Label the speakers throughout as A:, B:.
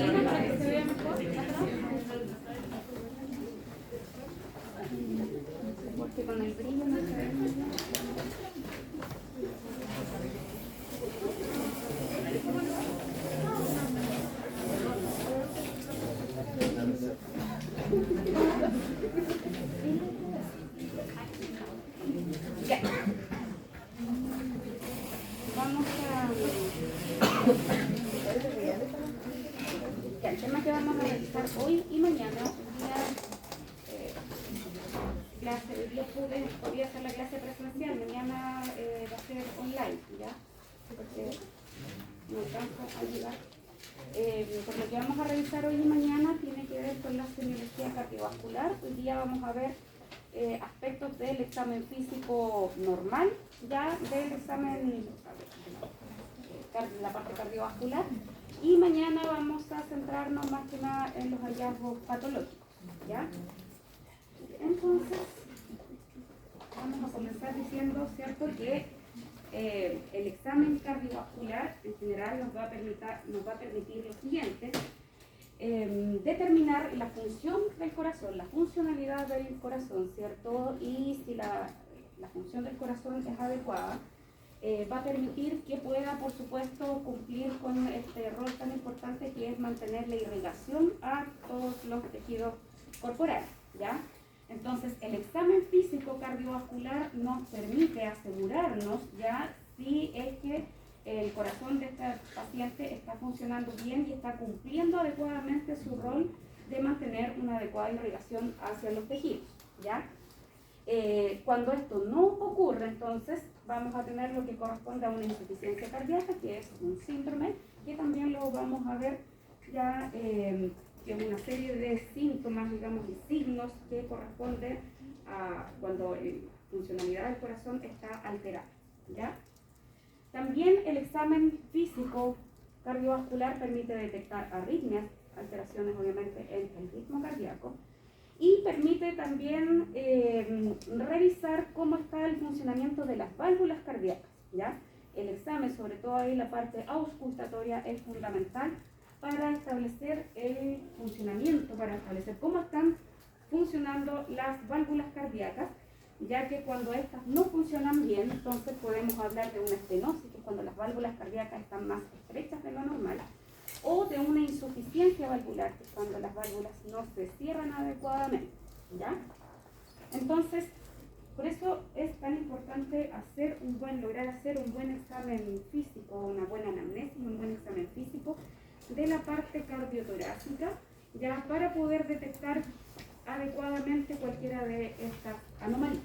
A: cortina para que se vea mejor atrás. Porque con el brillo no se ve muy bien. Ya. Vamos a... Ya, el tema que vamos a realizar hoy y mañana, clase, hoy día podría hacer la clase presencial, mañana va a ser online, ¿ya? Porque no alcanza a llegar. Por lo que vamos a revisar hoy y mañana tiene que ver con la semiología cardiovascular. Hoy día vamos a ver aspectos del examen físico normal, ya del examen, la parte cardiovascular, y mañana vamos a centrarnos más que nada en los hallazgos patológicos, ¿ya? Entonces, vamos a comenzar diciendo, ¿cierto?, que el examen cardiovascular en general nos va a permitir lo siguiente: determinar la función del corazón, la funcionalidad del corazón, ¿cierto? Y si la función del corazón es adecuada, va a permitir que pueda, por supuesto, cumplir con este rol tan importante que es mantener la irrigación a todos los tejidos corporales, ¿ya? Entonces, el examen físico cardiovascular nos permite asegurarnos ya si es que el corazón de este paciente está funcionando bien y está cumpliendo adecuadamente su rol de mantener una adecuada irrigación hacia los tejidos, ¿ya? Cuando esto no ocurre, entonces vamos a tener lo que corresponde a una insuficiencia cardíaca, que es un síndrome, que también lo vamos a ver ya, que es una serie de síntomas, digamos, y signos que corresponden a cuando la funcionalidad del corazón está alterada, ¿ya? También el examen físico cardiovascular permite detectar arritmias, alteraciones obviamente en el ritmo cardíaco, y permite también revisar cómo está el funcionamiento de las válvulas cardíacas, ¿ya? El examen, sobre todo ahí la parte auscultatoria, es fundamental para establecer el funcionamiento, para establecer cómo están funcionando las válvulas cardíacas, ya que cuando estas no funcionan bien, entonces podemos hablar de una estenosis, que es cuando las válvulas cardíacas están más estrechas de lo normal, o de una insuficiencia valvular, que es cuando las válvulas no se cierran adecuadamente, ¿ya? Entonces, por eso es tan importante lograr hacer un buen examen físico, una buena anamnesis, un buen examen físico de la parte cardiotorácica, ya para poder detectar adecuadamente cualquiera de estas anomalías.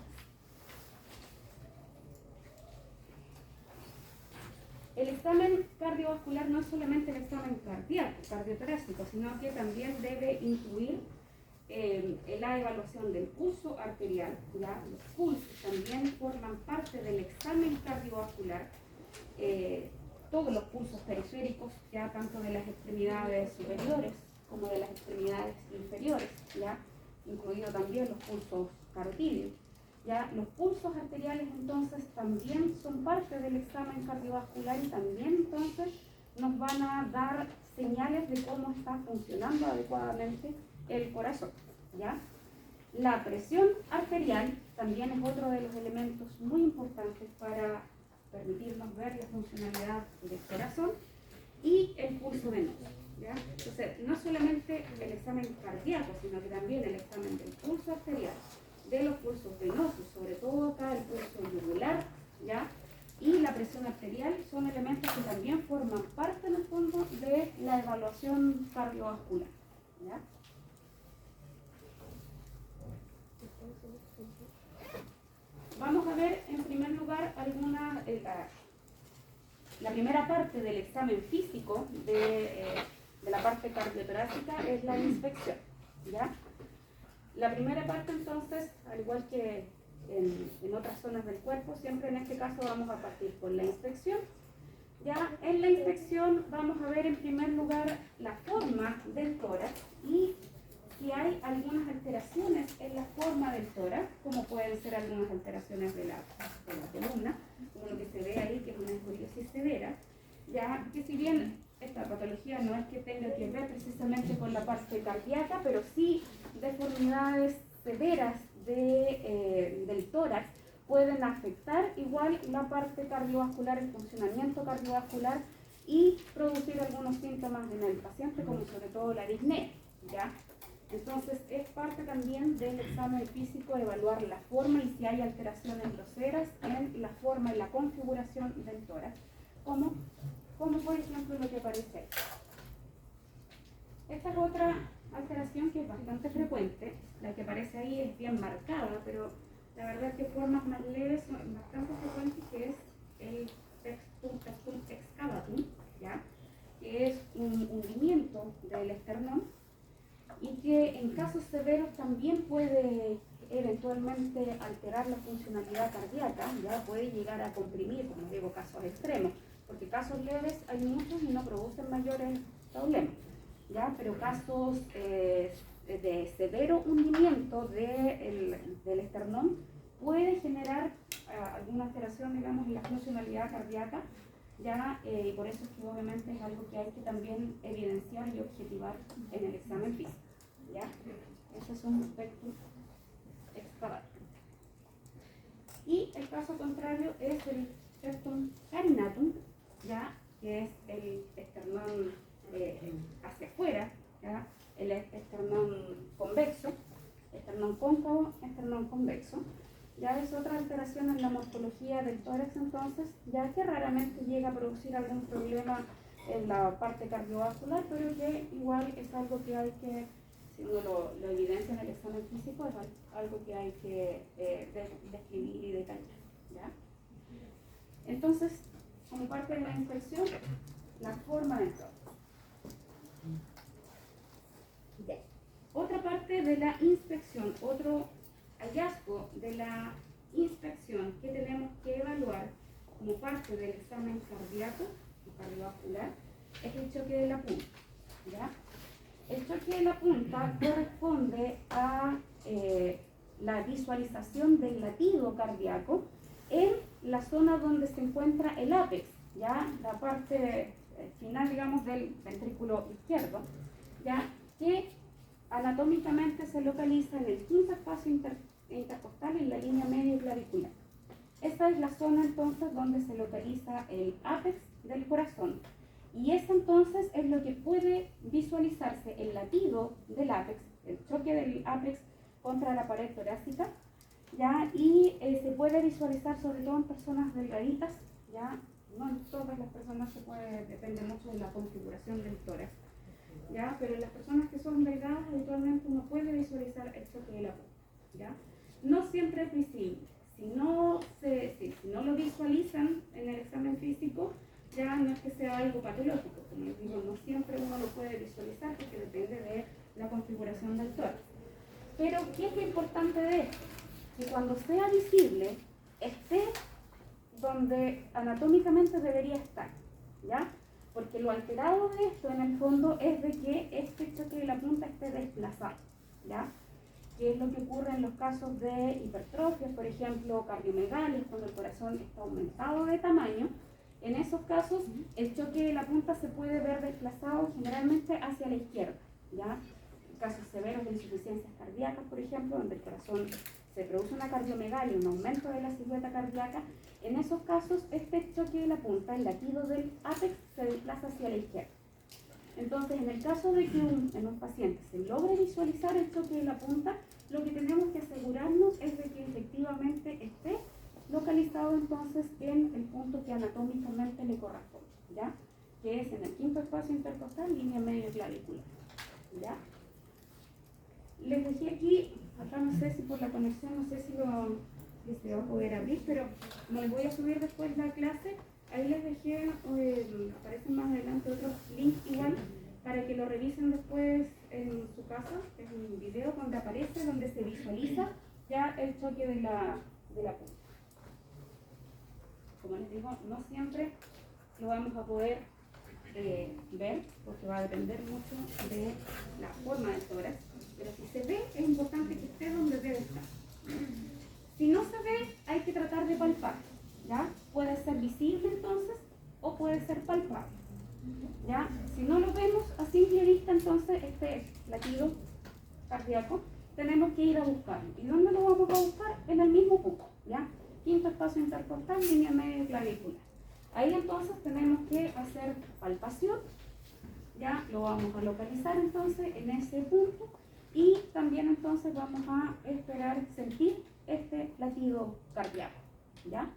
A: El examen cardiovascular no es solamente el examen cardíaco, cardiotorácico, sino que también debe incluir la evaluación del pulso arterial, ¿ya? Los pulsos también forman parte del examen cardiovascular, todos los pulsos periféricos, ya tanto de las extremidades superiores como de las extremidades inferiores, ya incluido también los pulsos carotídeos. Ya los pulsos arteriales entonces también son parte del examen cardiovascular y también entonces nos van a dar señales de cómo está funcionando adecuadamente el corazón, ¿ya? La presión arterial también es otro de los elementos muy importantes para permitirnos ver la funcionalidad del corazón, y el pulso venoso, ¿ya? Entonces, no solamente el examen cardíaco, sino que también el examen del pulso arterial, de los pulsos venosos, sobre todo acá el pulso yugular, ¿ya? Y la presión arterial son elementos que también forman parte en el fondo de la evaluación cardiovascular, ¿ya? Vamos a ver en primer lugar la primera parte del examen físico de la parte cardiotorácica es la inspección, ¿ya? La primera parte entonces, al igual que en otras zonas del cuerpo, siempre en este caso vamos a partir por la inspección. Ya en la inspección vamos a ver en primer lugar la forma del tórax y si hay algunas alteraciones en la forma del tórax, como pueden ser algunas alteraciones de la columna, como lo que se ve ahí, que es una escoliosis severa, ya que si bien esta patología no es que tenga que ver precisamente con la parte cardíaca, pero sí deformidades severas del tórax pueden afectar igual la parte cardiovascular, el funcionamiento cardiovascular y producir algunos síntomas en el paciente, como sobre todo la disnea, ¿ya? Entonces es parte también del examen físico evaluar la forma y si hay alteraciones groseras en la forma y la configuración del tórax, como por ejemplo lo que aparece ahí. Esta es otra alteración que es bastante frecuente, la que aparece ahí es bien marcada, pero la verdad es que formas más leves son bastante frecuentes, que es el pectum excavatum, ¿ya? Que es un hundimiento del esternón y que en casos severos también puede eventualmente alterar la funcionalidad cardíaca, ya puede llegar a comprimir, como digo, casos extremos, porque casos leves hay muchos y no producen mayores problemas, ¿ya? Pero casos de severo hundimiento del esternón puede generar alguna alteración, digamos, en la funcionalidad cardíaca, ¿ya? Y por eso es que obviamente es algo que hay que también evidenciar y objetivar en el examen físico, ¿ya? Ese es un pectum excavatum. Y el caso contrario es el pectum carinatum, ¿ya? Que es el esternón hacia afuera, ¿ya? El esternón convexo, esternón cóncavo, esternón convexo. Ya es otra alteración en la morfología del tórax, entonces, ya que raramente llega a producir algún problema en la parte cardiovascular, pero que igual es algo que hay que, si uno lo evidencia en el examen físico, es algo que hay que describir y detallar, ¿ya? Entonces, como parte de la inspección, la forma del tórax. Ya. Otra parte de la inspección, otro hallazgo de la inspección que tenemos que evaluar como parte del examen cardíaco o cardiovascular es el choque de la punta, ¿ya? El choque de la punta corresponde a la visualización del latido cardíaco en la zona donde se encuentra el ápex, ¿ya? La parte final, digamos, del ventrículo izquierdo, ¿ya? Que anatómicamente se localiza en el quinto espacio intercostal en la línea media clavicular. Esta es la zona entonces donde se localiza el ápex del corazón y ese entonces es lo que puede visualizarse, el latido del ápex, el choque del ápex contra la pared torácica, ¿ya? Y se puede visualizar sobre todo en personas delgaditas, ¿ya? No en todas las personas se puede, depende mucho de la configuración del tórax, ¿ya? Pero en las personas que son delgadas habitualmente uno puede visualizar el choque de la punta, ¿ya? No siempre es visible. Si no lo visualizan en el examen físico, ya no es que sea algo patológico. Como les digo, no siempre uno lo puede visualizar porque depende de la configuración del tórax. Pero, ¿qué es lo importante de esto? Que cuando sea visible, esté donde anatómicamente debería estar, ¿ya? Porque lo alterado de esto, en el fondo, es de que este choque de la punta esté desplazado, ¿ya? Que es lo que ocurre en los casos de hipertrofia, por ejemplo, cardiomegalias, cuando el corazón está aumentado de tamaño. En esos casos, el choque de la punta se puede ver desplazado generalmente hacia la izquierda, ¿ya? En casos severos de insuficiencias cardíacas, por ejemplo, donde el corazón se produce una cardiomegalia, un aumento de la silueta cardíaca, en esos casos, este choque de la punta, el latido del ápex, se desplaza hacia la izquierda. Entonces, en el caso de que en un paciente se logre visualizar el choque de la punta, lo que tenemos que asegurarnos es de que efectivamente esté localizado entonces en el punto que anatómicamente le corresponde, ¿ya? Que es en el quinto espacio intercostal, línea medio clavicular, ¿ya? Les dejé aquí, acá no sé si por la conexión, no sé si se va a poder abrir, pero me voy a subir después la clase. Ahí les dejé, aparecen más adelante otros links igual, para que lo revisen después en su casa. Es un video donde aparece, donde se visualiza ya el choque de la punta. Como les digo, no siempre lo vamos a poder ver, porque va a depender mucho de la forma del tórax, pero si se ve, es importante que esté donde debe estar. Si no se ve, hay que tratar de palpar, ¿ya? Puede ser visible entonces, o puede ser palpable, ¿ya? Si no lo vemos a simple vista, entonces este latido cardíaco tenemos que ir a buscarlo. ¿Y dónde lo vamos a buscar? En el mismo punto, ¿ya? Quinto espacio intercostal, línea media clavicular. Ahí entonces tenemos que hacer palpación, ya lo vamos a localizar entonces en ese punto y también entonces vamos a esperar sentir este latido cardíaco, ¿ya?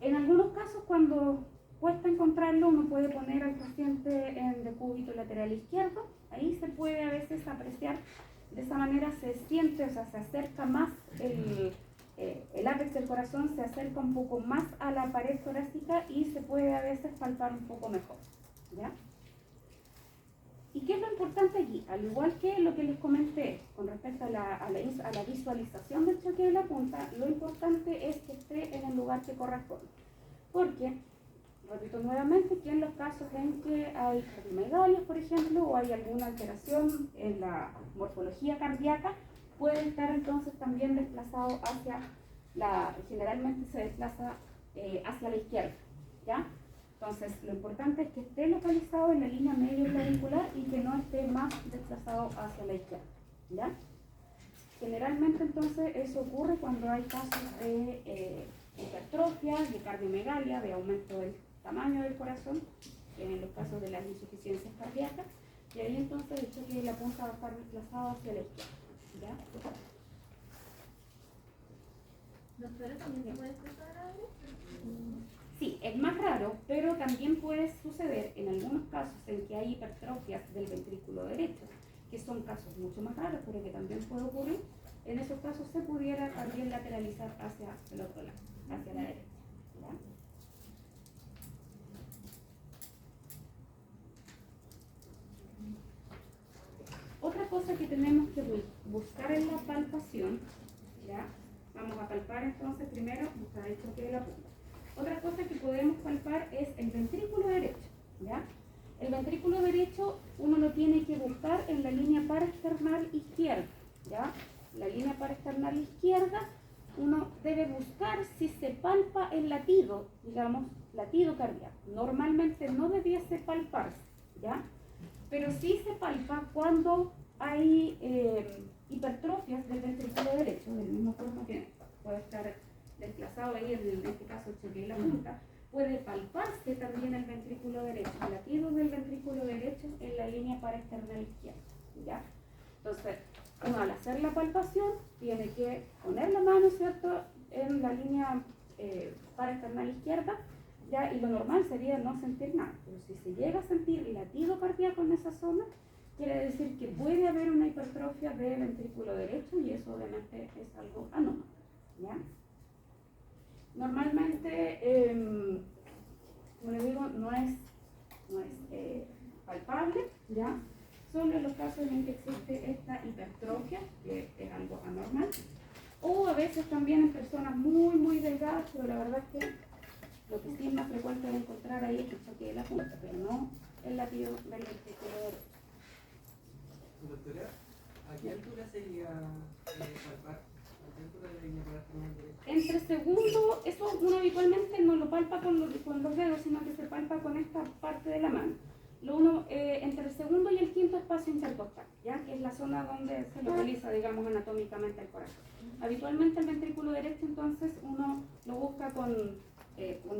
A: En algunos casos cuando cuesta encontrarlo uno puede poner al paciente en decúbito lateral izquierdo, ahí se puede a veces apreciar, de esa manera se siente, o sea, se acerca más el ápex del corazón, se acerca un poco más a la pared torácica y se puede a veces palpar un poco mejor, ¿ya? ¿Y qué es lo importante aquí? Al igual que lo que les comenté con respecto a la visualización del choque de la punta, lo importante es que esté en el lugar que corresponde. Porque, repito nuevamente, que en los casos en que hay cardiomegalias, por ejemplo, o hay alguna alteración en la morfología cardíaca, puede estar entonces también desplazado generalmente se desplaza hacia la izquierda, ¿ya? Entonces, lo importante es que esté localizado en la línea medio clavicular y que no esté más desplazado hacia la izquierda, ¿ya? Generalmente, entonces, eso ocurre cuando hay casos de hipertrofia, de cardiomegalia, de aumento del tamaño del corazón, en los casos de las insuficiencias cardíacas, y ahí entonces el choque de la punta va a estar desplazado hacia la izquierda, ¿ya?
B: Doctora, ¿también puede pasar algo?
A: Sí, es más raro, pero también puede suceder en algunos casos en que hay hipertrofias del ventrículo derecho, que son casos mucho más raros, pero que también puede ocurrir. En esos casos se pudiera también lateralizar hacia el otro lado, hacia la derecha, ¿ya? Otra cosa que tenemos que buscar en la palpación, ¿ya? Vamos a palpar entonces primero, buscar el choque de la punta. Otra cosa que podemos palpar es el ventrículo derecho, ¿ya? El ventrículo derecho uno lo tiene que buscar en la línea paraesternal izquierda, ¿ya? La línea paraesternal izquierda uno debe buscar si se palpa el latido, digamos, latido cardíaco. Normalmente no debiese palparse, ¿ya? Pero sí se palpa cuando hay hipertrofias del ventrículo derecho, del mismo forma que puede estar desplazado ahí, en este caso el choque de la punta, puede palparse también el ventrículo derecho, el latido del ventrículo derecho en la línea paraesternal izquierda, ¿ya? Entonces, uno al hacer la palpación tiene que poner la mano, ¿cierto?, en la línea paraesternal izquierda, ¿ya? Y lo normal sería no sentir nada, pero si se llega a sentir latido cardíaco en esa zona, quiere decir que puede haber una hipertrofia del ventrículo derecho y eso obviamente es algo anómalo, ¿ya? Normalmente, como les digo, no es palpable, ¿ya? Solo en los casos en que existe esta hipertrofia, que es algo anormal, o a veces también en personas muy, muy delgadas, pero la verdad es que lo que sí es más frecuente de encontrar ahí es el choque de la punta, pero no el latido del ventrículo derecho.
C: Doctora, ¿a qué altura se llega a palpar? ¿A qué altura de la línea paraesternal derecha?
A: Entre segundo, eso uno habitualmente no lo palpa con los dedos, sino que se palpa con esta parte de la mano. Entre el segundo y el quinto espacio intercostal, ¿ya? Que es la zona donde se localiza, digamos, anatómicamente el corazón. Habitualmente el ventrículo derecho, entonces, uno lo busca con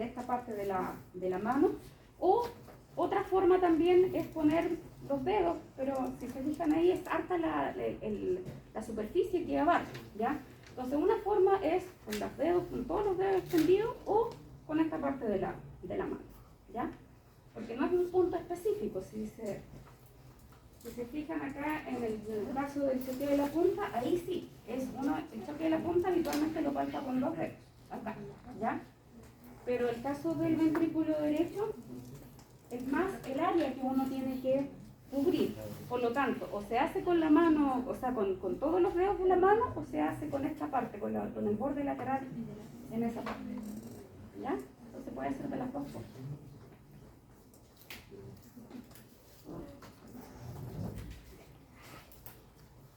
A: esta parte de la mano, o otra forma también es poner los dedos, pero si se fijan ahí es harta la superficie que abarca, ¿ya? Entonces una forma es con los dedos, con todos los dedos extendidos, o con esta parte de la mano, ¿ya? Porque no es un punto específico. Si se fijan acá en el caso del choque de la punta, ahí sí, el choque de la punta habitualmente lo palpa con los dedos, acá, ¿ya? Pero el caso del ventrículo derecho es más el área que uno tiene que cubrir. Por lo tanto, o se hace con la mano, o sea, con todos los dedos de la mano, o se hace con esta parte, con el borde lateral en esa parte, ¿ya? Entonces puede ser de las dos formas.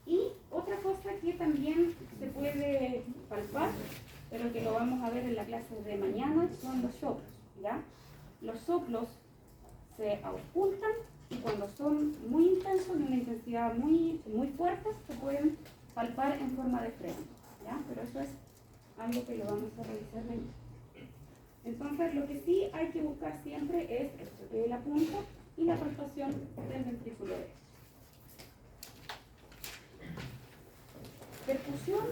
A: Y otra cosa que también se puede palpar, pero que lo vamos a ver en la clase de mañana, son los soplos, ¿ya? Los soplos se auscultan y cuando son muy intensos, de una intensidad muy fuerte, se pueden palpar en forma de freno, ¿ya? Pero eso es algo que lo vamos a revisar mañana. Entonces, lo que sí hay que buscar siempre es esto, que es la punta y la palpación del ventrículo derecho. Percusión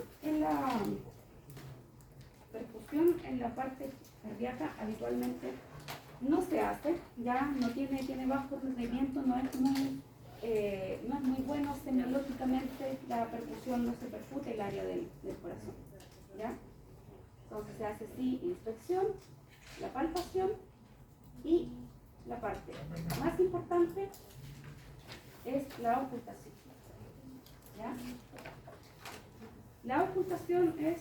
A: en la parte cardíaca habitualmente no se hace, ya no tiene bajo rendimiento, no es muy bueno semiológicamente, la percusión no se percute el área del corazón, ¿ya? Entonces se hace sí inspección, la palpación y la parte más importante es la ocultación, ¿ya? La ocultación es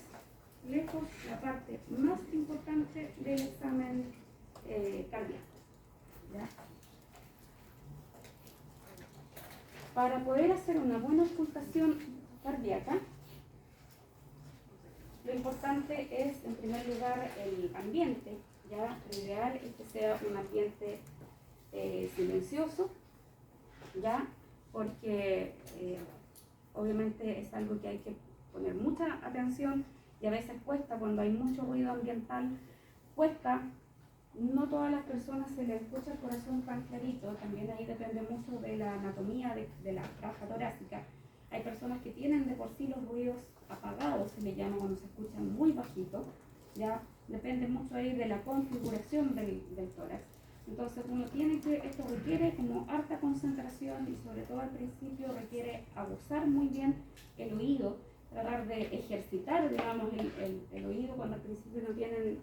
A: lejos la parte más importante del examen cardíaco, ¿ya? Para poder hacer una buena ocultación cardíaca, lo importante es, en primer lugar, el ambiente, ¿ya? Lo ideal es que sea un ambiente silencioso, ¿ya? Porque obviamente es algo que hay que poner mucha atención y a veces cuesta, cuando hay mucho ruido ambiental, cuesta. No todas las personas se les escucha el corazón tan clarito, también ahí depende mucho de la anatomía de la caja torácica. Hay personas que tienen de por sí los ruidos apagados, se le llama cuando se escuchan muy bajito, ya depende mucho ahí de la configuración del tórax. Entonces esto requiere como harta concentración y sobre todo al principio requiere abusar muy bien el oído, tratar de ejercitar, digamos, el oído cuando al principio no tienen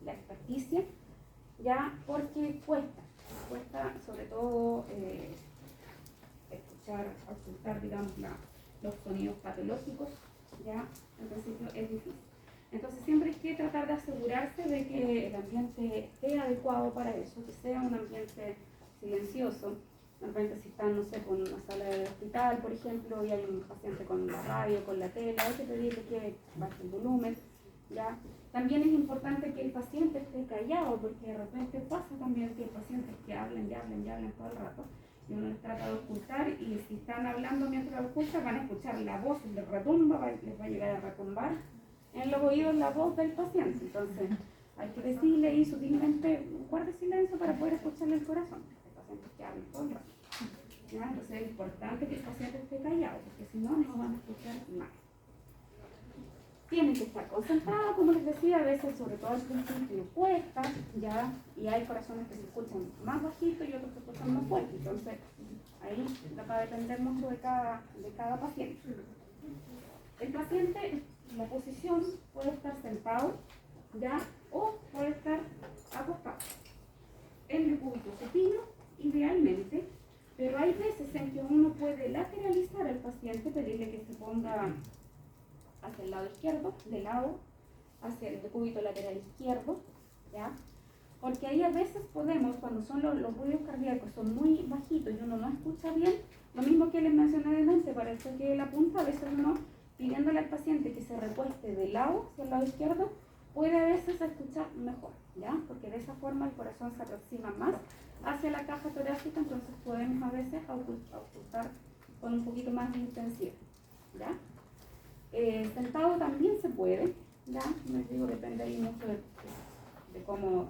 A: la experticia, ya, porque cuesta sobre todo auscultar, digamos, los sonidos patológicos, ya, en principio es difícil. Entonces siempre hay que tratar de asegurarse de que el ambiente esté adecuado para eso, que sea un ambiente silencioso. De repente si están, no sé, con una sala de hospital, por ejemplo, y hay un paciente con la radio, con la tele, hay que pedirle que baje el volumen, ¿ya? También es importante que el paciente esté callado, porque de repente pasa también que hay pacientes que hablan todo el rato, y uno les trata de ocultar, y si están hablando mientras lo ocultan, van a escuchar la voz, les retumba, les va a llegar a retumbar en los oídos la voz del paciente. Entonces hay que decirle ahí sutilmente, guarde silencio para poder escucharle el corazón. Hay pacientes que hablan todo el rato, ¿ya? Entonces es importante que el paciente esté callado, porque si no, no van a escuchar nada. Tienen que estar concentrados, como les decía, a veces, sobre todo al principio, cuesta, ¿ya? Y hay corazones que se escuchan más bajito y otros que se escuchan más fuerte. Entonces, ahí va a depender mucho de cada paciente. El paciente, la posición puede estar sentado, ¿ya? O puede estar acostado. El decúbito supino, idealmente, pero hay veces en que uno puede lateralizar al paciente, pedirle que se ponga hacia el lado izquierdo, de lado, hacia el decúbito lateral izquierdo, ¿ya? Porque ahí a veces podemos, cuando son los ruidos cardíacos son muy bajitos y uno no escucha bien, lo mismo que les mencioné delante, para el choque de la punta, a veces uno, pidiéndole al paciente que se recueste de lado hacia el lado izquierdo, puede a veces escuchar mejor, ¿ya? Porque de esa forma el corazón se aproxima más hacia la caja torácica, entonces podemos a veces auscultar con un poquito más de intensidad, ¿ya? Sentado también se puede, ¿ya? Les digo, depende ahí mucho de cómo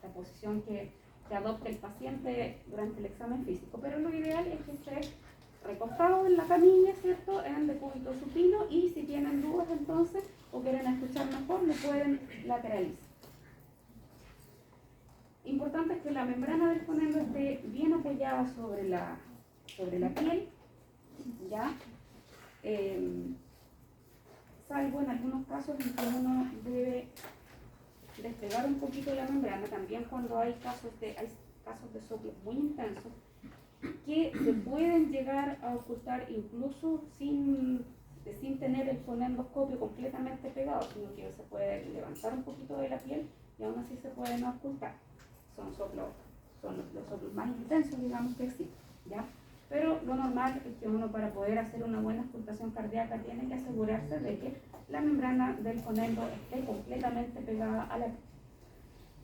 A: la posición que adopte el paciente durante el examen físico, pero lo ideal es que esté recostado en la camilla, ¿cierto? En decúbito supino, y si tienen dudas entonces o quieren escuchar mejor, lo pueden lateralizar. Importante es que la membrana del fonendo esté bien apoyada sobre la piel, ¿ya? Salvo en algunos casos en que uno debe despegar un poquito la membrana, también cuando hay casos de soplo muy intensos, que se pueden llegar a ocultar incluso sin tener el fonendoscopio completamente pegado, sino que se puede levantar un poquito de la piel y aún así se pueden ocultar. Son los soplos más intensos, digamos, que existen, ¿ya? Pero lo normal es que uno, para poder hacer una buena auscultación cardíaca, tiene que asegurarse de que la membrana del fonendo esté completamente pegada a la piel.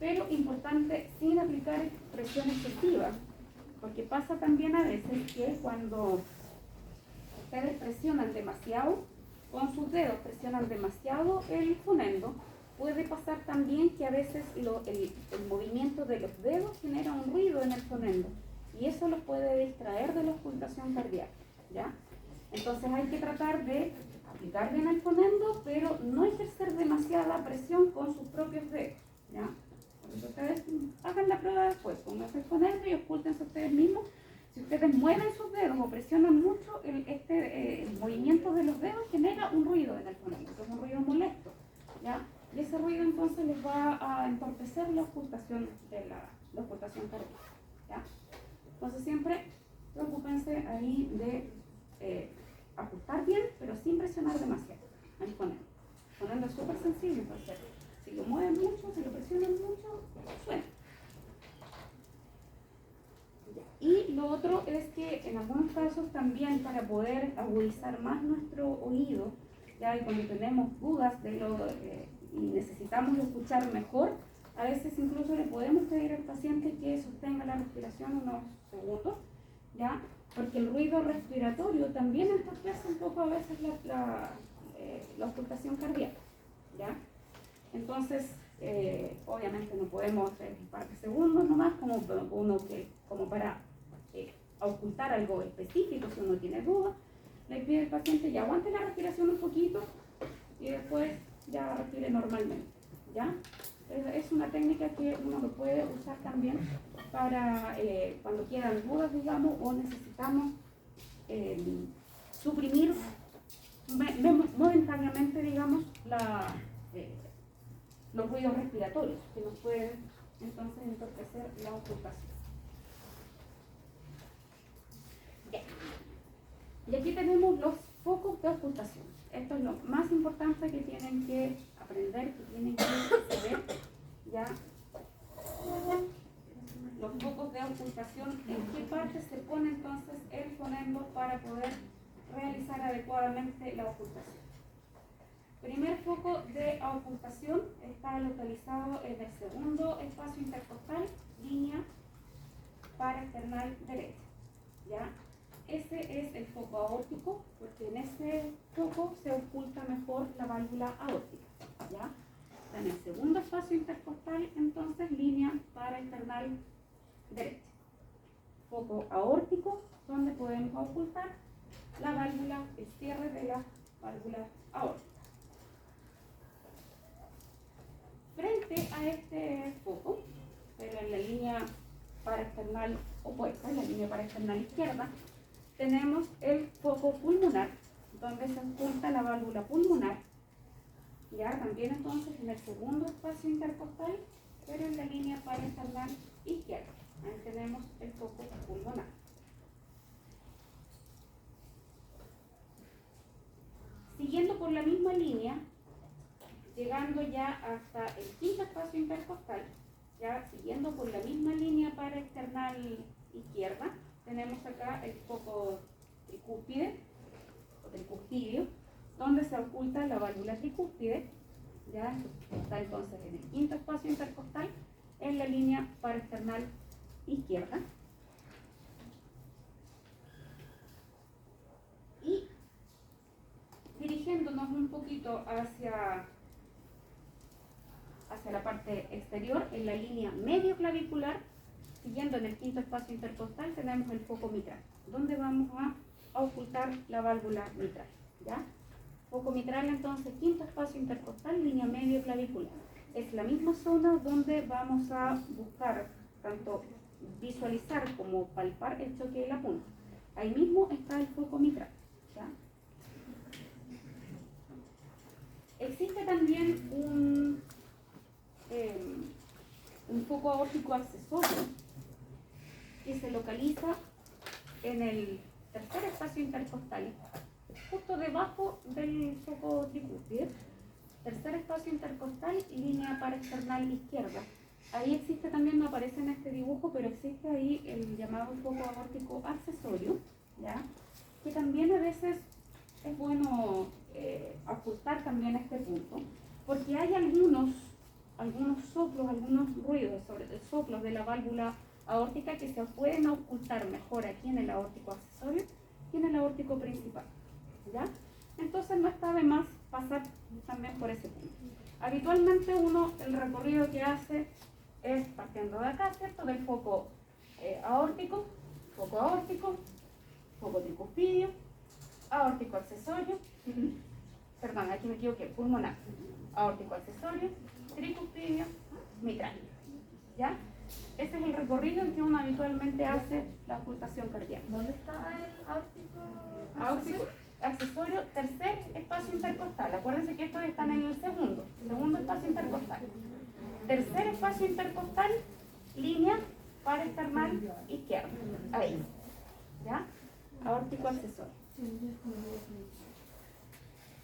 A: pero importante sin aplicar presión excesiva, porque pasa también a veces que cuando ustedes presionan demasiado, con sus dedos presionan demasiado el fonendo, puede pasar también que a veces el movimiento de los dedos genera un ruido en el fonendo y eso los puede distraer de la auscultación cardíaca, ¿ya? Entonces hay que tratar de aplicar bien el fonendo, pero no ejercer demasiada presión con sus propios dedos, ¿ya? Por eso ustedes hagan la prueba después, pónganse el fonendo y auscúltense ustedes mismos. Si ustedes mueven sus dedos o presionan mucho, el movimiento de los dedos genera un ruido en el fonendo, que es un ruido molesto, ¿ya? Y ese ruido entonces les va a entorpecer la auscultación la auscultación cardíaca, ¿ya? Entonces siempre preocúpense ahí de ajustar bien, pero sin presionar demasiado al fonendo. El fonendo es súper sensible, entonces si lo mueven mucho, si lo presionan mucho, suena. Y lo otro es que en algunos casos también para poder agudizar más nuestro oído, ya, y cuando tenemos dudas de y necesitamos escuchar mejor, a veces incluso le podemos pedir al paciente que sostenga la respiración unos segundos, ¿ya? Porque el ruido respiratorio también entorpece un poco a veces la auscultación cardíaca, ¿ya? Entonces, obviamente no podemos hacer un par de segundos nomás como para auscultar algo específico si uno tiene duda. Le pide al paciente ya aguante la respiración un poquito y después ya respire normalmente, ¿ya? Es una técnica que uno lo puede usar también para cuando quedan dudas, digamos, o necesitamos suprimir momentáneamente, digamos, los ruidos respiratorios que nos pueden entonces entorpecer la auscultación. Bien. Y aquí tenemos los focos de auscultación. Esto es lo más importante que tienen que aprender, que tienen que saber, ¿ya? Los focos de auscultación, en qué parte se pone entonces el fonendo para poder realizar adecuadamente la auscultación. Primer foco de auscultación está localizado en el segundo espacio intercostal, línea paraesternal derecha, ¿ya? Ese es el foco aórtico, porque en ese foco se ausculta mejor la válvula aórtica, ¿ya? En el segundo espacio intercostal, entonces, línea paraesternal derecha. Foco aórtico, donde podemos auscultar la válvula, el cierre de la válvula aórtica. Frente a este foco, pero en la línea paraesternal opuesta, en la línea paraesternal izquierda, tenemos el foco pulmonar, donde se ausculta la válvula pulmonar, ya también entonces en el segundo espacio intercostal, pero en la línea paraesternal izquierda. Ahí tenemos el foco pulmonar. Siguiendo por la misma línea, llegando ya hasta el quinto espacio intercostal, ya siguiendo por la misma línea paraesternal izquierda, tenemos acá el foco tricúspide o tricuspidio, donde se oculta la válvula tricúspide, ya está entonces en el quinto espacio intercostal, en la línea paraesternal izquierda. Y dirigiéndonos un poquito hacia la parte exterior, en la línea medio clavicular, siguiendo en el quinto espacio intercostal, tenemos el foco mitral, donde vamos a ocultar la válvula mitral, ¿ya? Foco mitral, entonces, quinto espacio intercostal, línea medio clavicular. Es la misma zona donde vamos a buscar tanto visualizar como palpar el choque de la punta. Ahí mismo está el foco mitral, ¿ya? Existe también un foco aórtico accesorio que se localiza en el tercer espacio intercostal, justo debajo del foco tricúspide. Tercer espacio intercostal, línea paraesternal izquierda. Ahí existe también, no aparece en este dibujo, pero existe ahí el llamado foco aórtico accesorio, ¿ya? Que también a veces es bueno ajustar también este punto, porque hay algunos algunos soplos, algunos ruidos, sobre el soplos de la válvula aórtica que se pueden ocultar mejor aquí en el aórtico accesorio que en el aórtico principal, ¿ya? Entonces no está de más pasar también por ese punto. Habitualmente uno, el recorrido que hace es partiendo de acá, ¿cierto? Del foco aórtico, foco tricuspidio, aórtico accesorio, perdón, aquí me equivoqué, pulmonar, aórtico accesorio, tricuspidio, mitral, ¿ya? Ese es el recorrido en que uno habitualmente hace la ocultación cardíaca.
B: ¿Dónde está el aórtico?
A: Aórtico accesorio, tercer espacio intercostal. Acuérdense que estos están en el segundo espacio intercostal. Tercer espacio intercostal, línea paraesternal izquierda. Ahí. ¿Ya? Aórtico accesorio.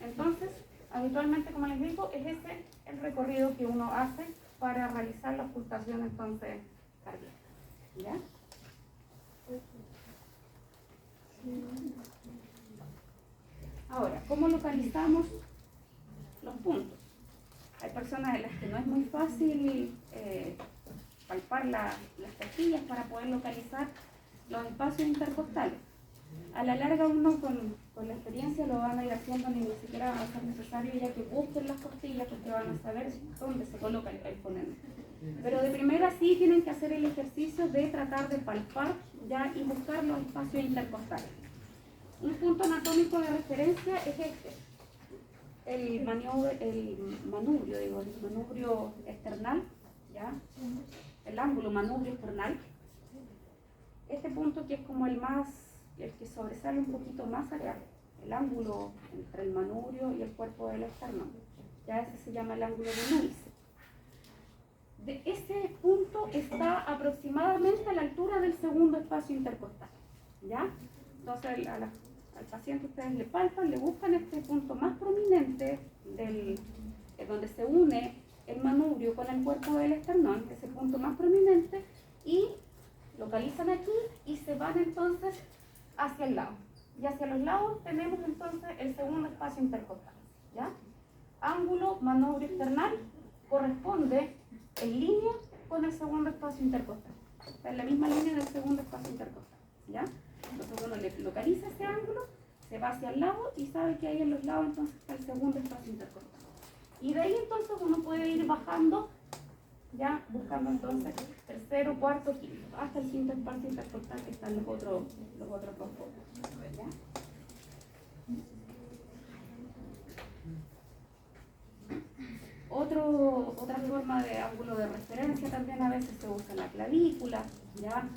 A: Entonces, habitualmente, como les digo, es ese el recorrido que uno hace para realizar la ocultación entonces cardíaca. ¿Ya? Ahora, ¿cómo localizamos los puntos? Hay personas en las que no es muy fácil palpar las costillas para poder localizar los espacios intercostales. A la larga uno con la experiencia lo van a ir haciendo, ni siquiera va a ser necesario ya que busquen las costillas porque van a saber dónde se coloca el fonema. Pero de primera sí tienen que hacer el ejercicio de tratar de palpar ya y buscar los espacios intercostales. Un punto anatómico de referencia es este, el manubrio external, ¿ya? El ángulo manubrio external. Este punto que es como el que sobresale un poquito más allá, el ángulo entre el manubrio y el cuerpo del esternón. Ya ese se llama el ángulo de núbice. De ese punto está aproximadamente a la altura del segundo espacio intercostal, ¿ya? Entonces al paciente ustedes le palpan, le buscan este punto más prominente donde se une el manubrio con el cuerpo del esternón, ese punto más prominente, y localizan aquí y se van entonces hacia el lado. Y hacia los lados tenemos entonces el segundo espacio intercostal, ¿ya? Ángulo manubrio external corresponde en línea con el segundo espacio intercostal. Está en la misma línea del segundo espacio intercostal, ¿ya? Entonces uno le localiza ese ángulo, se va hacia el lado y sabe que ahí en los lados entonces está el segundo espacio intercostal. Y de ahí entonces uno puede ir bajando, ya buscando entonces tercero, cuarto, quinto, hasta el quinto espacio intercostal que están los otros dos focos, ¿ya? Otra forma de ángulo de referencia también a veces se usa la clavícula, ¿ya?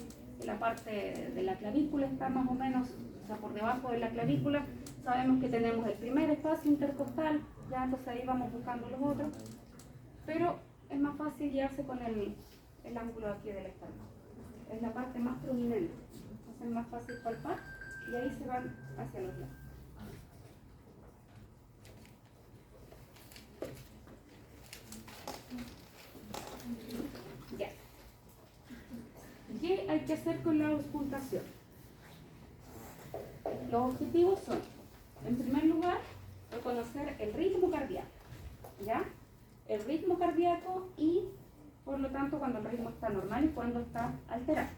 A: La parte de la clavícula está más o menos, o sea, por debajo de la clavícula sabemos que tenemos el primer espacio intercostal, ya entonces ahí vamos buscando los otros, pero es más fácil guiarse con el ángulo aquí del esternón. Es la parte más prominente, entonces es más fácil palpar y ahí se van hacia los lados. Ya. ¿Qué hay que hacer con la auscultación? Los objetivos son, en primer lugar, reconocer el ritmo cardíaco, ¿ya? El ritmo cardíaco y, por lo tanto, cuando el ritmo está normal y cuando está alterado.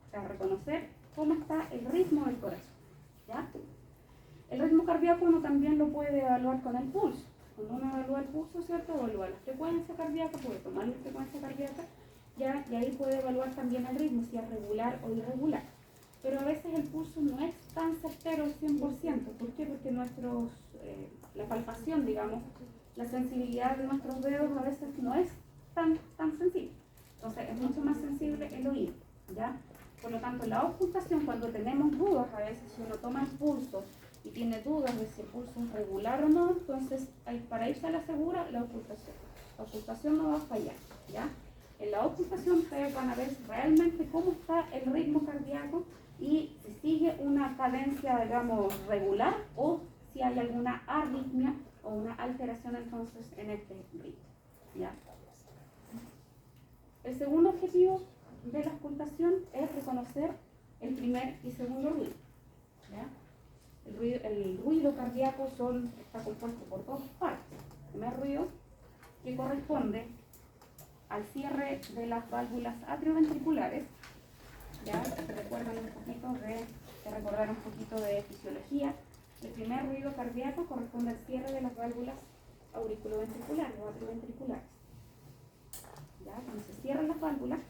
A: O sea, reconocer cómo está el ritmo del corazón, ¿ya? El ritmo cardíaco uno también lo puede evaluar con el pulso. Cuando uno evalúa el pulso, ¿cierto? Evalúa la frecuencia cardíaca, puede tomar la frecuencia cardíaca, ¿ya? Y ahí puede evaluar también el ritmo, si es regular o irregular. Pero a veces el pulso no es tan certero al 100%. ¿Por qué? Porque la palpación, digamos, la sensibilidad de nuestros dedos a veces no es tan sensible. Entonces es mucho más sensible el oído, ¿ya? Por lo tanto, la auscultación, cuando tenemos dudas, a veces si uno toma el pulso y tiene dudas de si el pulso es regular o no, entonces para irse a la segura, la auscultación. La auscultación no va a fallar, ¿ya? En la auscultación ustedes van a ver realmente cómo está el ritmo cardíaco y si sigue una cadencia, digamos, regular o si hay alguna arritmia o una alteración entonces en este ritmo, ¿ya? El segundo objetivo de la auscultación es reconocer el primer y segundo ruido, ¿ya? El ruido cardíaco está compuesto por dos partes. El primer ruido que corresponde al cierre de las válvulas atrioventriculares. Ya, se recuerdan un poquito de recordar un poquito de fisiología. El primer ruido cardíaco corresponde al cierre de las válvulas auriculoventriculares o atrioventriculares. Ya, cuando se cierran las válvulas,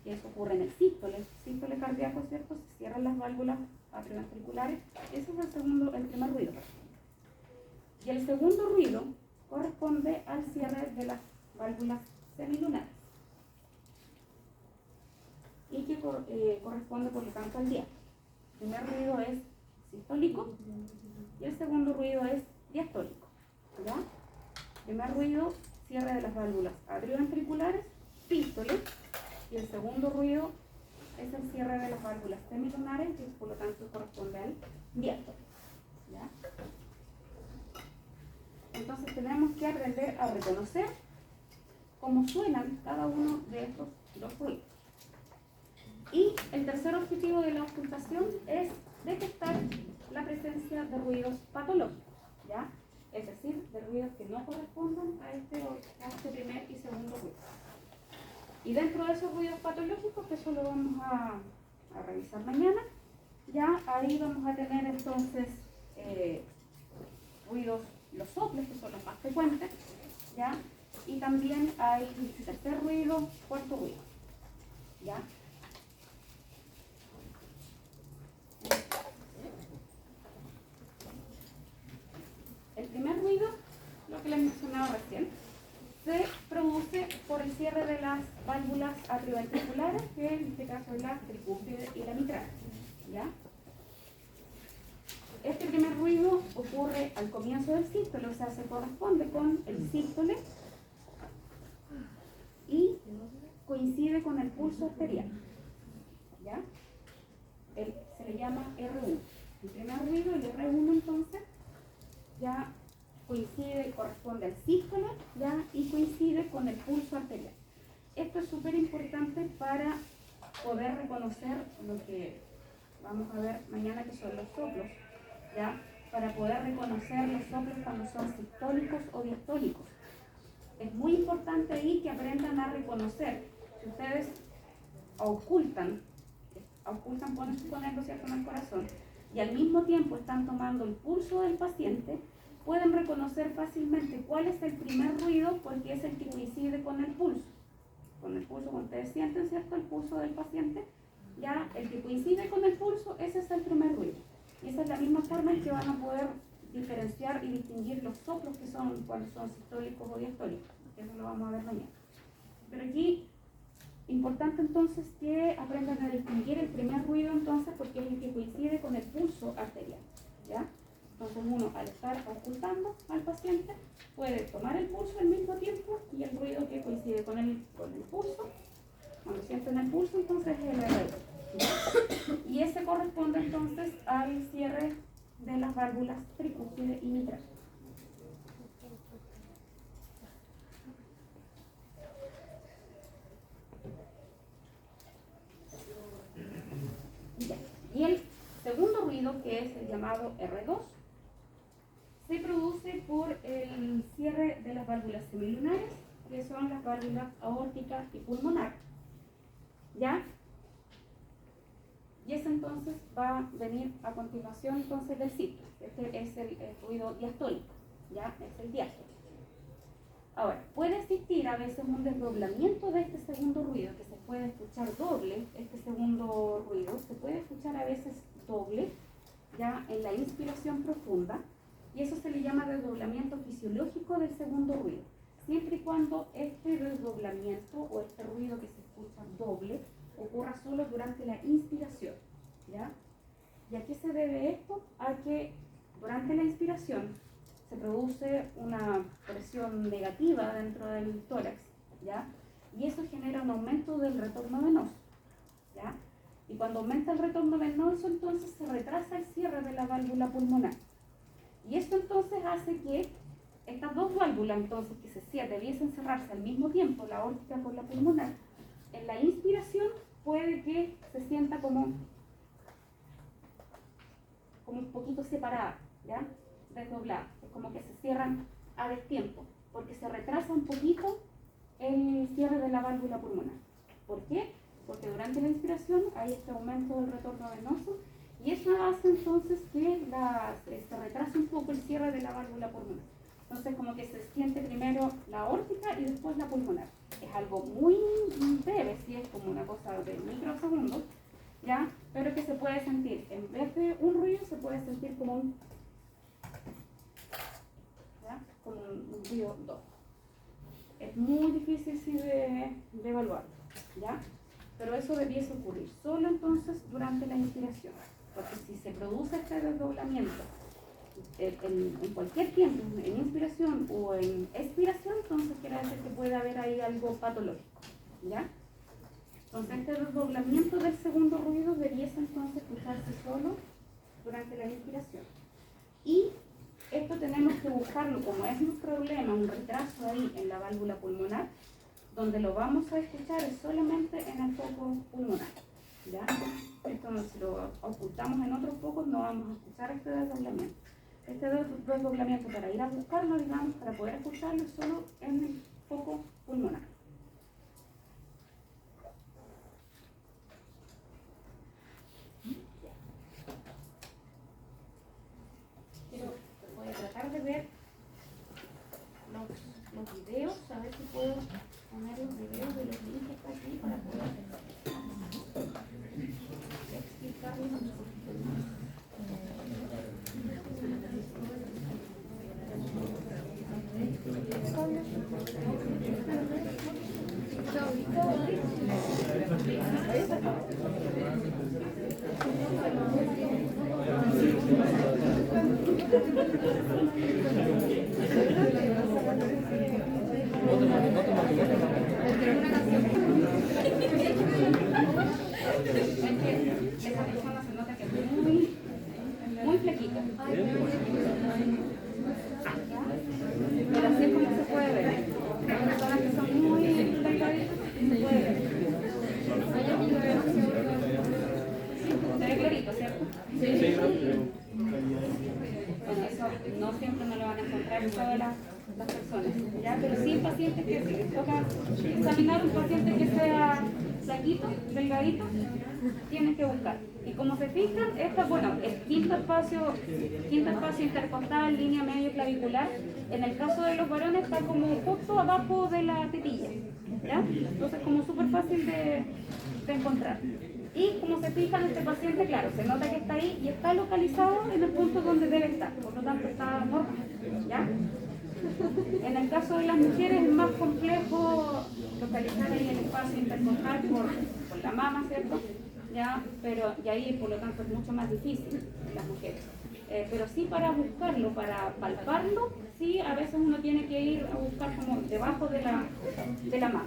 A: que eso ocurre en el sístole cardíaco, ¿cierto? Se cierran las válvulas atrioventriculares. Ese es el primer ruido. Y el segundo ruido corresponde al cierre de las válvulas semilunares y que corresponde por lo tanto al diástolo. El primer ruido es sistólico y el segundo ruido es diastólico. ¿Ya? Primer ruido, cierre de las válvulas atrioventriculares, sístole, y el segundo ruido es el cierre de las válvulas semilunares, que por lo tanto corresponde al diástolo. ¿Ya? Entonces tenemos que aprender a reconocer cómo suenan cada uno de estos dos ruidos. Y el tercer objetivo de la auscultación es detectar la presencia de ruidos patológicos, ¿ya? Es decir, de ruidos que no correspondan a este primer y segundo ruido. Y dentro de esos ruidos patológicos, que eso lo vamos a revisar mañana, ya ahí vamos a tener entonces ruidos, los soplos, que son los más frecuentes, ¿ya? Y también hay tercer ruido, cuarto ruido, ¿ya? El primer ruido, lo que les mencionaba recién, se produce por el cierre de las válvulas atrioventriculares, que en este caso es la tricúspide y la mitral, ¿ya? Este primer ruido ocurre al comienzo del sístole, o sea, se corresponde con el sístole y coincide con el pulso arterial, ¿ya? Se le llama R1. El primer ruido, el R1 entonces, ya coincide, corresponde al sístole, ¿ya? Y coincide con el pulso arterial. Esto es súper importante para poder reconocer lo que vamos a ver mañana, que son los soplos, ¿ya? Para poder reconocer los soplos cuando son sistólicos o diastólicos. Es muy importante ahí que aprendan a reconocer. Si ustedes auscultan, ponerlo, ¿cierto?, en el corazón, y al mismo tiempo están tomando el pulso del paciente, pueden reconocer fácilmente cuál es el primer ruido, porque es el que coincide con el pulso. Con el pulso, cuando ustedes sienten, ¿cierto?, el pulso del paciente, ya el que coincide con el pulso, ese es el primer ruido. Y esa es la misma forma en que van a poder diferenciar y distinguir los soplos que son cuando son sistólicos o diastólicos. Eso lo vamos a ver mañana. Pero aquí, importante entonces que aprendan a distinguir el primer ruido entonces, porque es el que coincide con el pulso arterial, ¿ya? Entonces uno, al estar auscultando al paciente, puede tomar el pulso al mismo tiempo y el ruido que coincide con el pulso, cuando sienten el pulso, entonces es el R2. Y ese corresponde entonces al cierre de las válvulas tricúspide y mitral. Y el segundo ruido, que es el llamado R2, se produce por el cierre de las válvulas semilunares, que son las válvulas aórtica y pulmonar, ¿ya? Y ese entonces va a venir a continuación entonces del sístole. Este es el ruido diastólico, ¿ya? Es el diástolo. Ahora, puede existir a veces un desdoblamiento de este segundo ruido, que se puede escuchar doble. Este segundo ruido se puede escuchar a veces doble, ya en la inspiración profunda, y eso se le llama desdoblamiento fisiológico del segundo ruido, siempre y cuando este desdoblamiento o este ruido que se escucha doble ocurra solo durante la inspiración, ¿ya? ¿Y a qué se debe esto? A que durante la inspiración se produce una presión negativa dentro del tórax, ¿ya? Y eso genera un aumento del retorno venoso, ¿ya? Y cuando aumenta el retorno venoso, entonces se retrasa el cierre de la válvula pulmonar. Y esto entonces hace que estas dos válvulas, entonces, que debiesen cerrarse al mismo tiempo, la aórtica con la pulmonar, en la inspiración puede que se sienta como un poquito separada, ¿ya? Desdoblada. Es como que se cierran a destiempo, porque se retrasa un poquito el cierre de la válvula pulmonar. ¿Por qué? Porque durante la inspiración hay este aumento del retorno venoso y eso hace entonces que se retrase un poco el cierre de la válvula pulmonar. Entonces como que se siente primero la aórtica y después la pulmonar. Es algo muy breve, sí, es como una cosa de microsegundos, ¿ya? Pero que se puede sentir, en vez de un ruido, se puede sentir como un, ¿ya? Como un ruido 2. Es muy difícil sí, de evaluar, ¿ya? Pero eso debiese ocurrir solo entonces durante la inspiración, porque si se produce este desdoblamiento en cualquier tiempo, en inspiración o en expiración, entonces quiere decir que puede haber ahí algo patológico, ¿ya? Entonces este desdoblamiento del segundo ruido debiese entonces escucharse solo durante la inspiración. Y esto tenemos que buscarlo, como es un problema, un retraso ahí en la válvula pulmonar, donde lo vamos a escuchar es solamente en el foco pulmonar, ¿ya? Esto si lo ocultamos en otros focos no vamos a escuchar este desdoblamiento. Este desdoblamiento para ir a buscarlo, digamos, para poder escucharlo solo en el foco pulmonar. Voy a tratar de ver los videos, a ver si puedo poner los videos de los links que está aquí para poder explicarles un poquito más. Esa persona se nota que es muy flaquita. Pero así es como se puede ver. Las personas que son muy delgaditas se puede ver. Se ve clarito, ¿cierto? Sí. Bueno, eso no siempre no lo van a encontrar en todas las personas, ¿ya? Pero sí pacientes que si les toca examinar un paciente que sea flaquito, delgadito, tienen que buscar. Y como se fijan, esta, bueno, el quinto espacio intercostal, línea medio clavicular, en el caso de los varones está como justo abajo de la tetilla, ¿ya? Entonces como súper fácil de encontrar. Y como se fijan, este paciente, claro, se nota que está ahí y está localizado en el punto donde debe estar, por lo tanto está normal, ¿ya? En el caso de las mujeres es más complejo localizar ahí el espacio intercostal por la mama, ¿cierto? ¿Ya? Pero, y ahí por lo tanto es mucho más difícil en las mujeres. Pero sí para buscarlo, para palparlo, sí a veces uno tiene que ir a buscar como debajo de la mama.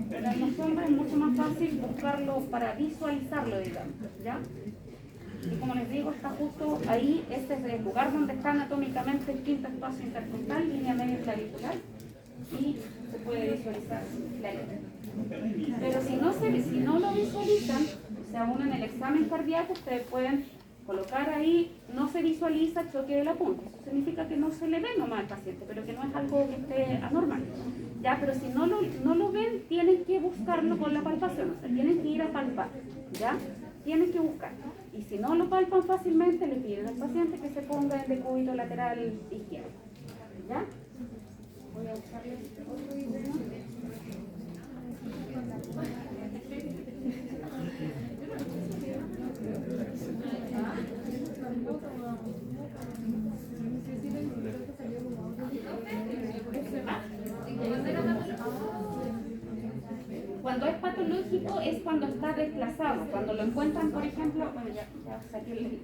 A: Pero en los hombres es mucho más fácil buscarlo para visualizarlo, digamos, ¿ya? Y como les digo, está justo ahí, este es el lugar donde está anatómicamente el quinto espacio intercostal, línea medio clavicular, y se puede visualizar claramente. Pero si no lo visualizan, o sea, uno en el examen cardíaco, ustedes pueden colocar ahí, no se visualiza choque de la punta. Eso significa que no se le ve nomás al paciente, pero que no es algo que esté anormal. Ya, pero si no lo ven, tienen que buscarlo con la palpación, o sea, tienen que ir a palpar, ¿ya? Tienen que buscarlo. Y si no lo palpan fácilmente, le piden al paciente que se ponga en decúbito lateral izquierdo, ¿ya? Voy a buscarles otro video. Cuando es patológico es cuando está desplazado, cuando lo encuentran, por ejemplo, bueno, ya saqué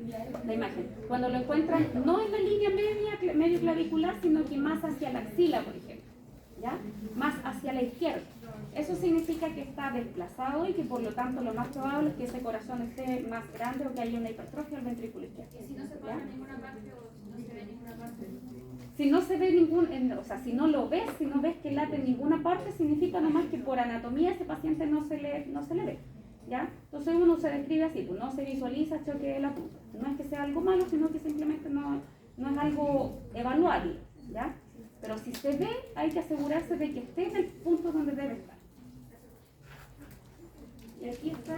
A: la imagen, cuando lo encuentran no en la línea medio clavicular, sino que más hacia la axila, por ejemplo, ¿ya? Más hacia la izquierda. Eso significa que está desplazado y que por lo tanto lo más probable es que ese corazón esté más grande o que haya una hipertrofia del ventrículo izquierdo.
B: ¿Y si no se para en ninguna parte o no se ve en ninguna parte?
A: Si no se ve o sea, si no lo ves, si no ves que late en ninguna parte, significa nomás que por anatomía ese paciente no se le ve, ¿ya? Entonces uno se describe así, pues no se visualiza choque de la punta. No es que sea algo malo, sino que simplemente no es algo evaluable, ¿ya? Pero pero si se ve, hay que asegurarse de que esté en el punto donde debe estar. Y aquí está,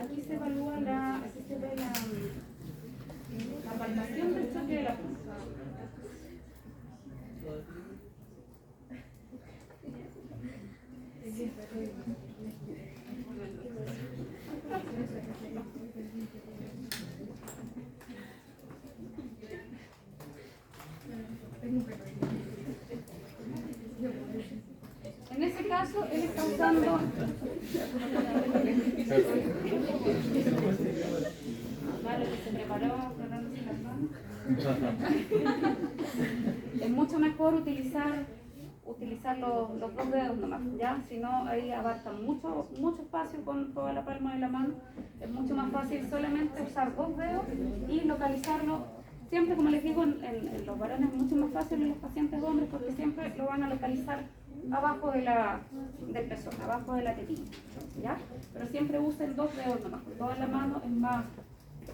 A: aquí se evalúa así se ve la palpación del choque de la punta. En ese caso, él está usando... Vale, que se preparó frotándose las manos. Es mucho mejor utilizar los dos dedos nomás, ¿ya? Si no, ahí abarcan mucho espacio con toda la palma de la mano. Es mucho más fácil solamente usar dos dedos y localizarlo. Siempre, como les digo, en los varones es mucho más fácil en los pacientes hombres porque siempre lo van a localizar abajo del pezón, abajo de la tetilla, ¿ya? Pero siempre usen dos dedos nomás, con toda la mano es más,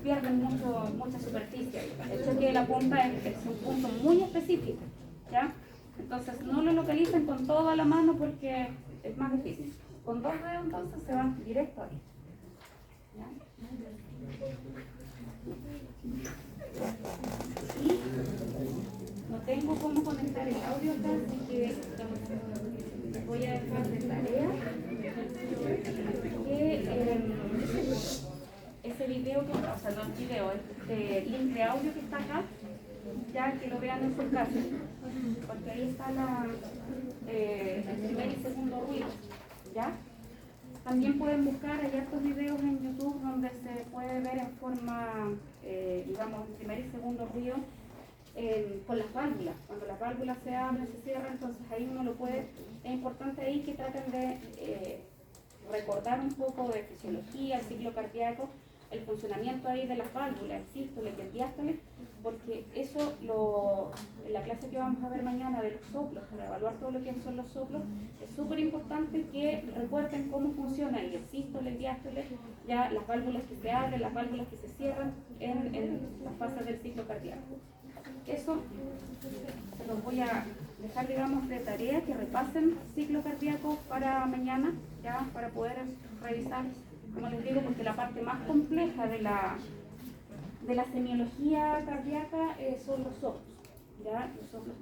A: pierden mucha superficie. El choque de la punta es un punto muy específico, ¿ya? Entonces no lo localicen con toda la mano porque es más difícil. Con dos dedos entonces se van directo ahí, ¿ya? Y no tengo cómo conectar el audio acá, así que voy a dejar de tarea que ese video, o sea, no el video, este link de audio que está acá, ya que lo vean en su casa, porque ahí está el primer y segundo ruido, ¿ya? También pueden buscar, hay estos videos en YouTube donde se puede ver en forma, digamos, el primer y segundo ruido con las válvulas. Cuando las válvulas se abren, se cierran, entonces ahí uno lo puede, es importante ahí que traten de recordar un poco de fisiología, el ciclo cardíaco, el funcionamiento ahí de las válvulas, el sístole y el diástole, porque eso, en la clase que vamos a ver mañana de los soplos, para evaluar todo lo que son los soplos, es súper importante que recuerden cómo funciona el sístole, el diástole, ya las válvulas que se abren, las válvulas que se cierran en las fases del ciclo cardíaco. Eso se los voy a dejar, digamos, de tarea, que repasen ciclo cardíaco para mañana, ya, para poder revisar, como les digo, porque la parte más compleja de la semiología cardíaca son los soplos, ¿ya? Los soplos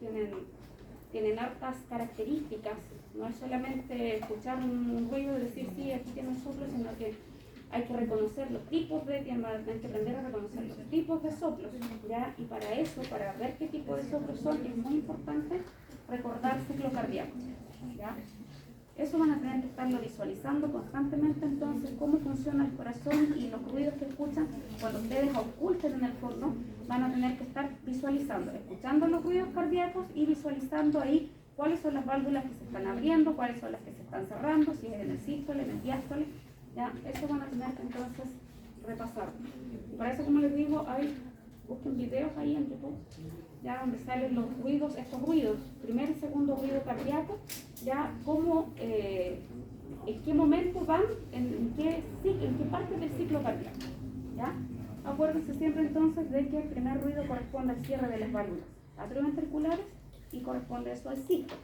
A: tienen hartas características, no es solamente escuchar un ruido y decir sí, aquí tiene un soplo, sino que hay que reconocer los tipos hay que aprender a reconocer los tipos de soplos, ¿ya? Y para eso, para ver qué tipo de soplos son, es muy importante recordar ciclo cardíaco, ¿ya? Eso van a tener que estarlo visualizando constantemente, entonces, cómo funciona el corazón y los ruidos que escuchan. Cuando ustedes oculten en el fondo, van a tener que estar visualizando, escuchando los ruidos cardíacos y visualizando ahí cuáles son las válvulas que se están abriendo, cuáles son las que se están cerrando, si es en el sístole, en el diástole, ¿ya? Eso van a tener que entonces repasar. Para eso, como les digo, busquen videos ahí en YouTube, ya donde salen los ruidos, estos ruidos, primer y segundo ruido cardíaco, ya cómo, en qué momento van, en qué parte del ciclo cardíaco, ¿ya? Acuérdense siempre entonces de que el primer ruido corresponde al cierre de las válvulas atrioventriculares y corresponde eso al ciclo.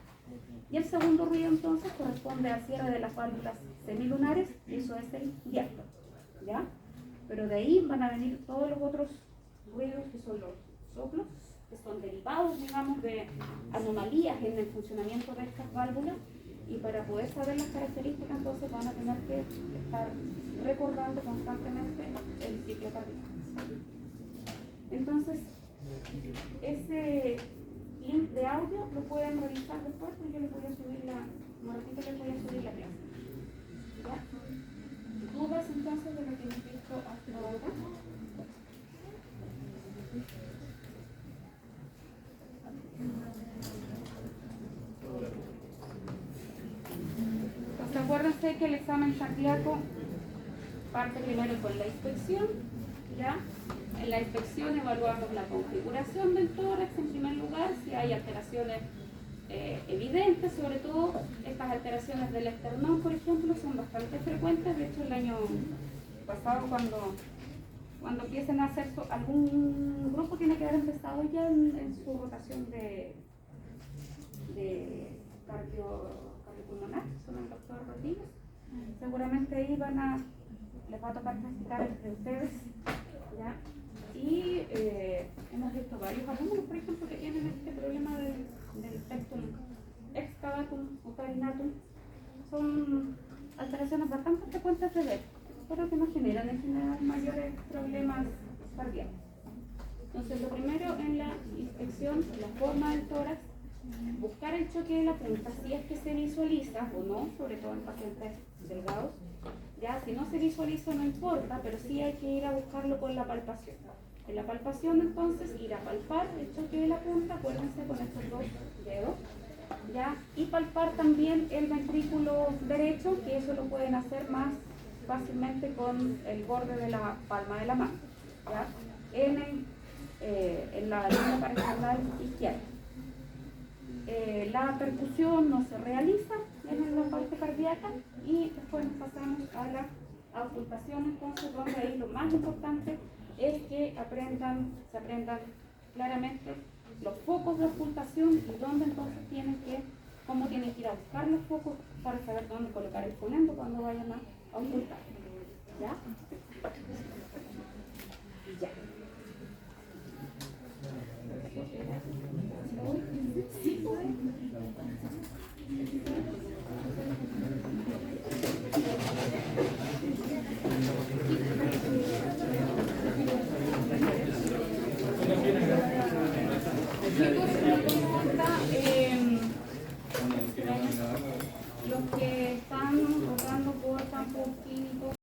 A: Y el segundo ruido entonces corresponde al cierre de las válvulas semilunares y eso es el diástole, ¿ya? Pero de ahí van a venir todos los otros ruidos que son los soplos, que son derivados, digamos, de anomalías en el funcionamiento de estas válvulas, y para poder saber las características entonces van a tener que estar recordando constantemente el ciclo cardíaco. Entonces, ese link de audio lo pueden revisar después, porque yo les voy a subir un ratito les voy a subir la clase. ¿Ya? ¿Dudas entonces de lo que hemos visto hasta ahora? Entonces acuérdense que el examen cardíaco parte primero con la inspección, ¿ya? En la inspección evaluamos la configuración del tórax en primer lugar, si hay alteraciones evidentes, sobre todo estas alteraciones del esternón, por ejemplo, son bastante frecuentes. De hecho, el año pasado, cuando empiecen a hacer algún grupo tiene que haber empezado ya en su rotación de rodillas. Seguramente ahí les va a tocar practicar entre ustedes, ¿ya? Y hemos visto varios alumnos, por ejemplo, que tienen este problema del pectum excavatum o carinatum. Son alteraciones bastante frecuentes de ver, pero que no generan en general mayores problemas cardíacos. Entonces, lo primero en la inspección, la forma del tórax, buscar el choque de la punta, si es que se visualiza o no, sobre todo en pacientes delgados. Ya, si no se visualiza no importa, pero sí hay que ir a buscarlo con la palpación. En la palpación, entonces, ir a palpar el choque de la punta, acuérdense con estos dos dedos, ¿ya? Y palpar también el ventrículo derecho, que eso lo pueden hacer más fácilmente con el borde de la palma de la mano, ¿ya? En la línea parasternal izquierda. La percusión no se realiza en la parte cardíaca y después nos pasamos a la auscultación, entonces donde ahí lo más importante es que se aprendan claramente los focos de auscultación y dónde entonces cómo tienen que ir a buscar los focos para saber dónde colocar el fonendo cuando vayan a auscultar. ¿Ya?